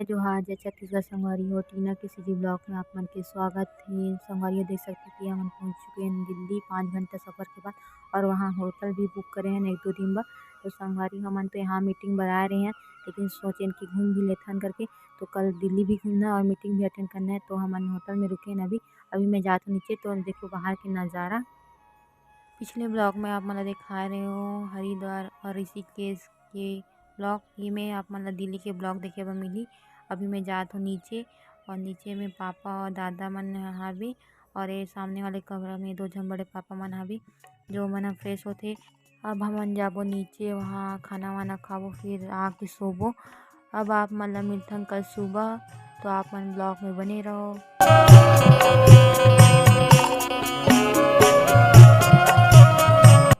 जोहार जय छत्तीसगढ़ संगवारी हो टीना के सीधी ब्लॉक में आप मन के स्वागत है। संगवारी देख सकते कि हम पहुंच चुके हैं दिल्ली 5 घंटे सफ़र के बाद और वहां होटल भी बुक करे हैं 1-2 दिन बाद। तो संगवारी हमन तो यहाँ मीटिंग बना रहे हैं, लेकिन सोचें कि घूम भी लेथन करके। तो कल दिल्ली भी घूमना है और मीटिंग भी अटेंड करना है, तो हमन होटल में रुके हैं। अभी मैं जाती हूँ नीचे, तो देखो बाहर के नज़ारा। पिछले ब्लॉग में आप मतलब दिखा रहे हो हरिद्वार और ऋषिकेश के ब्लॉग, ये में आप मतलब दिल्ली के ब्लॉग देखे बर मिली। अभी मैं जात हूँ नीचे, और नीचे में पापा और दादा मन हावे, और ये सामने वाले कमरा में 2 झन बड़े पापा मन हावे जो मन फ्रेश होते। अब हमन जाबो नीचे, वहाँ खाना वाना खाबो, फिर आके सोबो। अब आप मतलब मिलथन कल सुबह, तो आप मन ब्लॉग में बने रहो।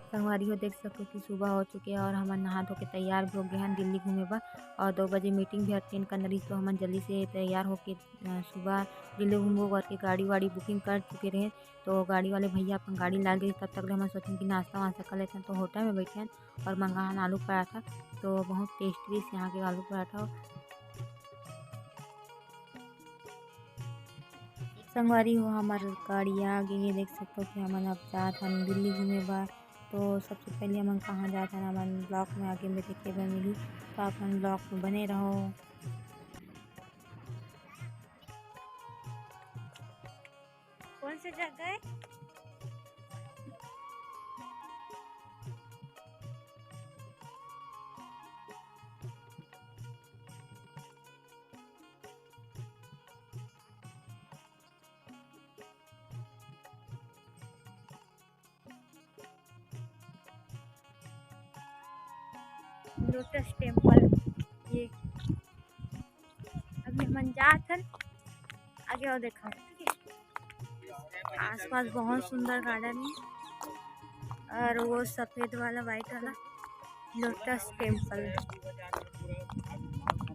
संगवारी हो देख सको कि सुबह हो चुके हैं और हमन नहा धो के तैयार भी हो गए हैं दिल्ली घूमे बर। और 2 बजे मीटिंग भी अटेंड करना रही, तो हमन जल्दी से तैयार होके सुबह दिल्ली घूमबो करके गाड़ी वाड़ी बुकिंग कर चुके रहे। तो गाड़ी वाले भैया अपन गाड़ी ला गए, तब तक हम सोचें कि नाश्ता वास्ता कर लेते हैं। तो होटल में बैठे हैं और मंगाहन आलू पराठा, तो बहुत टेस्टी यहाँ के आलू पराठा। संगवारी हो हमार गाड़ी आ गई है, देख सकते हो कि हमन अब जात हन दिल्ली घूमे बर। तो सबसे पहले हमन कहाँ जात हन, हमन ब्लॉक में आगे में देखे बर मिली, तो आप मन ब्लॉक में बने रहो। कौन सी जगह है? Lotus temple. ये अभी हमन जात हन आगे, और देखा आसपास बहुत सुंदर गार्डन है, और वो सफेद वाला वाइट वाला लोटस टेम्पल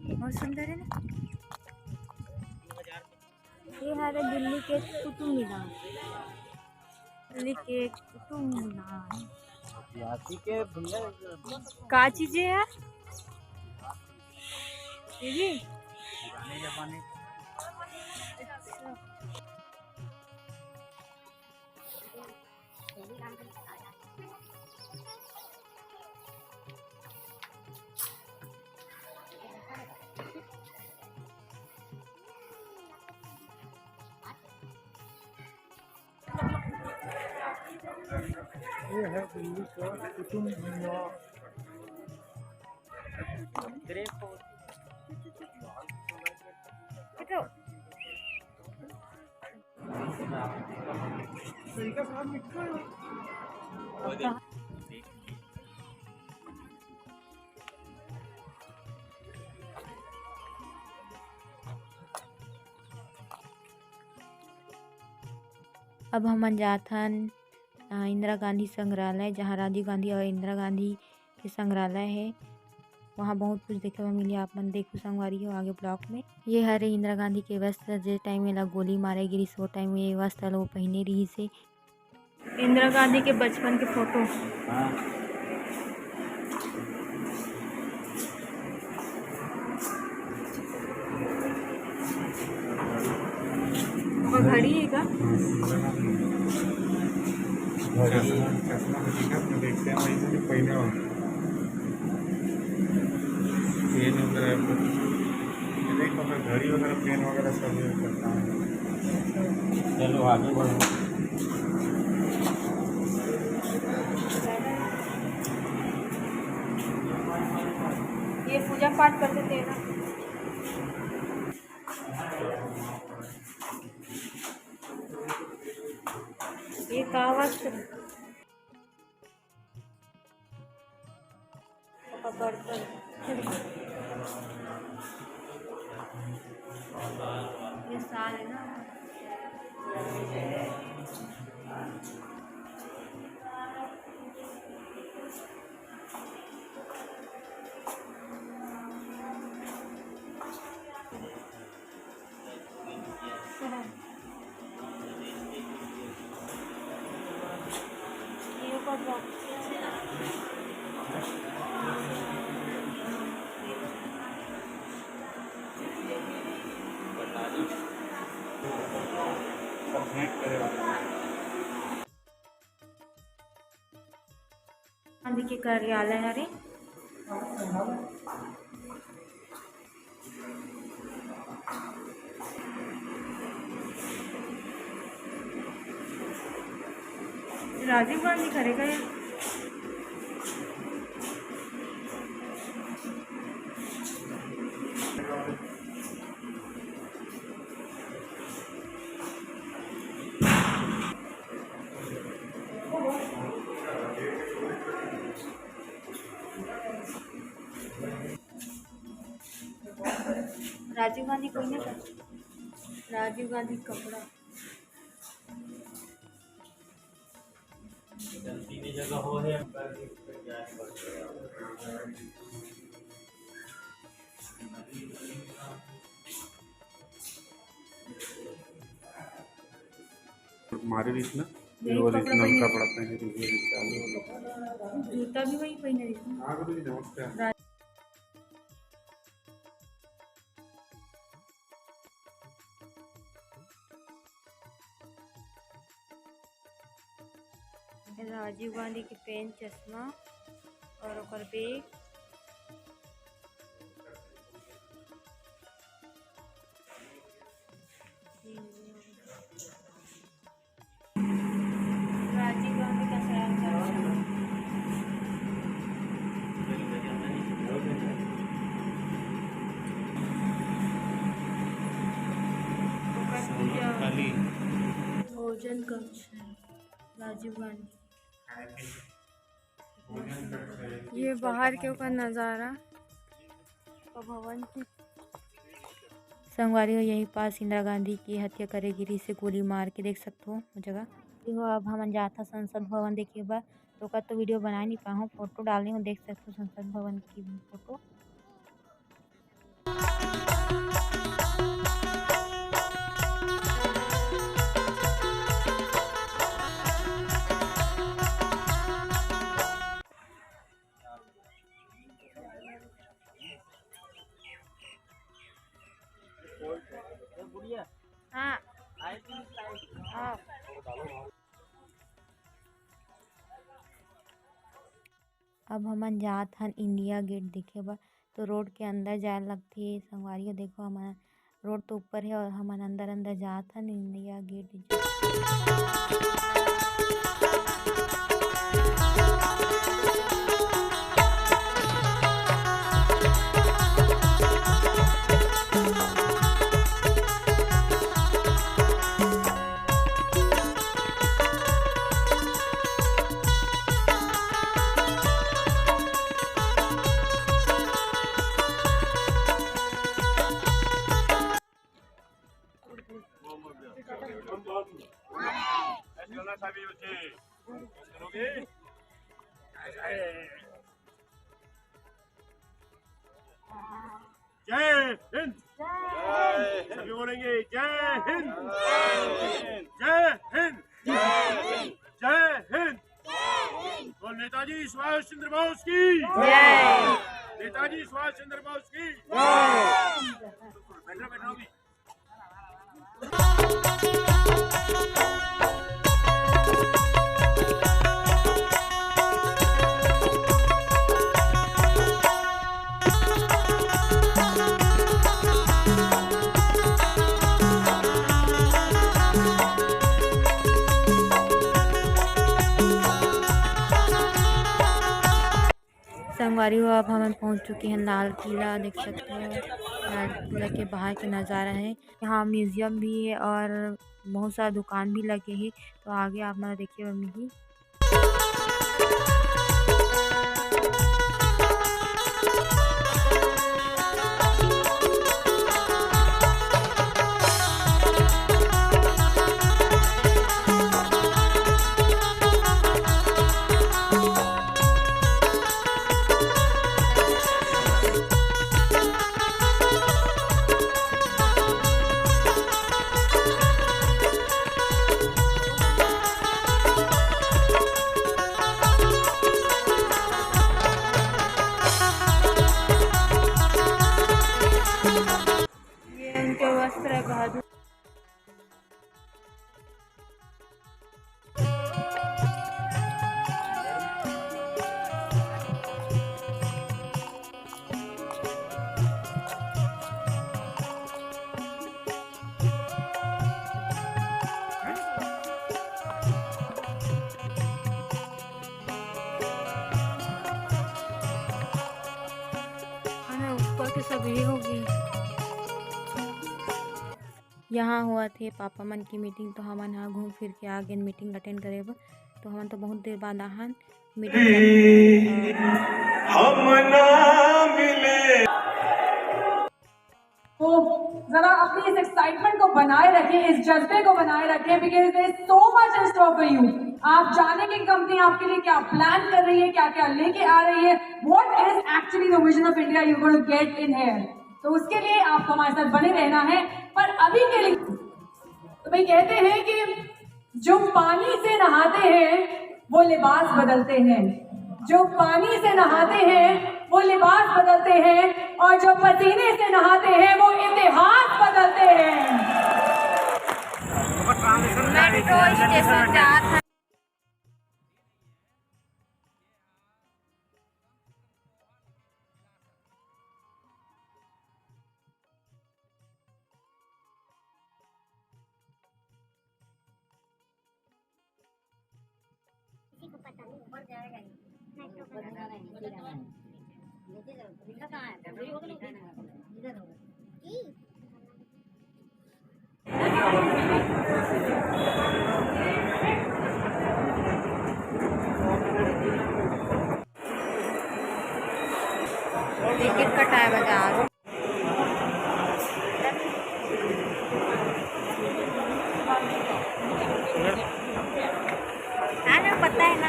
बहुत सुंदर है ना। ये है दिल्ली के कुतुब मीनार, दिल्ली के कुतुब मीनार का चीज है यार जी। ये है दिल्ली का कुतुब मीनार। अब हमन जात हन इंदिरा गांधी संग्रहालय, जहाँ राजीव गांधी और इंदिरा गांधी के संग्रहालय है। वहाँ बहुत कुछ देखे बर मिली, आप मन देखो संगवारी हो आगे ब्लॉक में। ये हरे इंदिरा गांधी के वस्त्र, जे टाइम में गोली मारे गिरिस वो टाइम में वस्त्र वो पहने रही से। इंदिरा गांधी के बचपन के फोटो। और घड़ी है का? चश्मा देखते हैं वही पहले पेन वगैरह, देखो घड़ी वगैरह पेन वगैरह सब करता है। चलो आगे बढ़ो। ये पूजा पाठ करते थे ना। ये कावत बर्तन ये साल है ना। ये गांधी के कार्यालय है रे। राजीव गांधी करेगा ये। राजीव गांधी कोई नहीं था। राजीव गांधी कपड़ा तीन जगह हो है। मारे भी इतना कपड़ा पहने जूता भी वही पहने। राजीव गांधी की पेन चश्मा और ओकर बैग। राजीव गांधी का भोजन कक्ष है राजीव गांधी। ये बाहर के ऊपर नज़ारा भवन की। संगवारी हो यही पास इंदिरा गांधी की हत्या करे गिरी से गोली मार के देख सकते हो वो जगह। देखो अब हम जाता संसद भवन देखिए बा तो का तो वीडियो बना नहीं पाऊँ, फोटो डालनी हूँ, देख सकते हो संसद भवन की फोटो। हाँ अब हमन जात हन इंडिया गेट देखे बा तो रोड के अंदर जाए लगती है। संगवारी देखो हमारा रोड तो ऊपर है और हमन अंदर अंदर जात हन इंडिया गेट। जय हिंद। सभी बोलेंगे जय हिंद, जय हिंद, जय हिंद। तो नेताजी सुभाष चंद्र बोस की जय। नेताजी सुभाष चंद्र बोस की जय। बैठो बैठो भी। संगवारी हो अब हम पहुंच चुके हैं लाल किला। देख सकते हो लाल किला के बाहर का नज़ारा है। यहाँ म्यूजियम भी है और बहुत सारा दुकान भी लगे हैं। तो आगे आप ना देखिए मम्मी। तो सब ये होगी। यहाँ हुआ थे पापा मन की मीटिंग, तो हमन यहाँ घूम फिर के आ गए मीटिंग अटेंड करे बर। तो हमन तो बहुत देर बाद आहन मीटिंग हम ना मिले। तो जरा अपनी इस एक्साइटमेंट को बनाए रखें, इस जज्बे को बनाए रखें, because there is so much in store for you. आप जाने की कंपनी आपके लिए क्या प्लान कर रही है, क्या क्या लेके आ रही है, what is actually the vision of India you going to get in here. तो उसके लिए आपको हमारे साथ बने रहना है। पर अभी के लिए तो भाई कहते हैं कि जो पानी से नहाते हैं वो लिबास बदलते हैं, जो पानी से नहाते हैं वो लिबास बदलते हैं, और जो पसीने से नहाते हैं वो इतिहास बदलते हैं। मेट्रो स्टेशन जा था। किसी को पता नहीं ऊपर जाएगा ही मेट्रो पर जाना है नीचे जाना है नीचे जाओ लिखा कहाँ है इधर होगा की टिकट कटाए बाजार पता है ना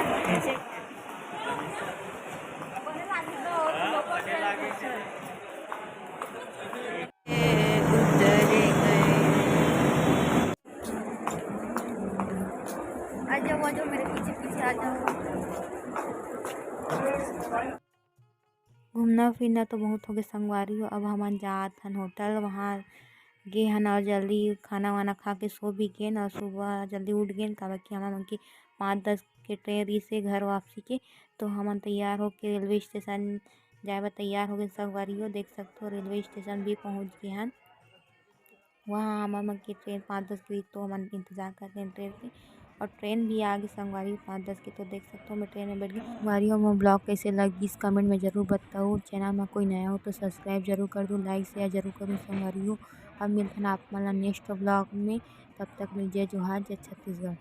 आ जाओ मेरे पीछे पीछे आ जाओ। घूमना फिरना तो बहुत हो गया संगवारी हो। अब हम जात हन होटल, वहाँ गे हन और जल्दी खाना वाना खा के सो भी गए और सुबह जल्दी उठ गए काबर कि हमन की 5-10 के ट्रेन रही से घर वापसी के। तो हमन तैयार होके रेलवे स्टेशन जाए बर तैयार हो गए संगवारी हो। देख सकते हो रेलवे स्टेशन भी पहुँच गए हन। वहाँ हमन की ट्रेन 5-10 की, तो हमन इंतज़ार कर रहे हैं ट्रेन के, और ट्रेन भी आ गई संगवारी 5-10 की। तो देख सकते हो मैं ट्रेन में बैठ गई। संगवारी में ब्लॉग कैसे लगी इस कमेंट में ज़रूर बताओ। चैनल में कोई नया हो तो सब्सक्राइब जरूर कर दो, लाइक शेयर जरूर करूँ संगवारी हो। अब मिलते हैं आप नेक्स्ट ब्लॉग में, तब तक जय जोहार, जय छत्तीसगढ़।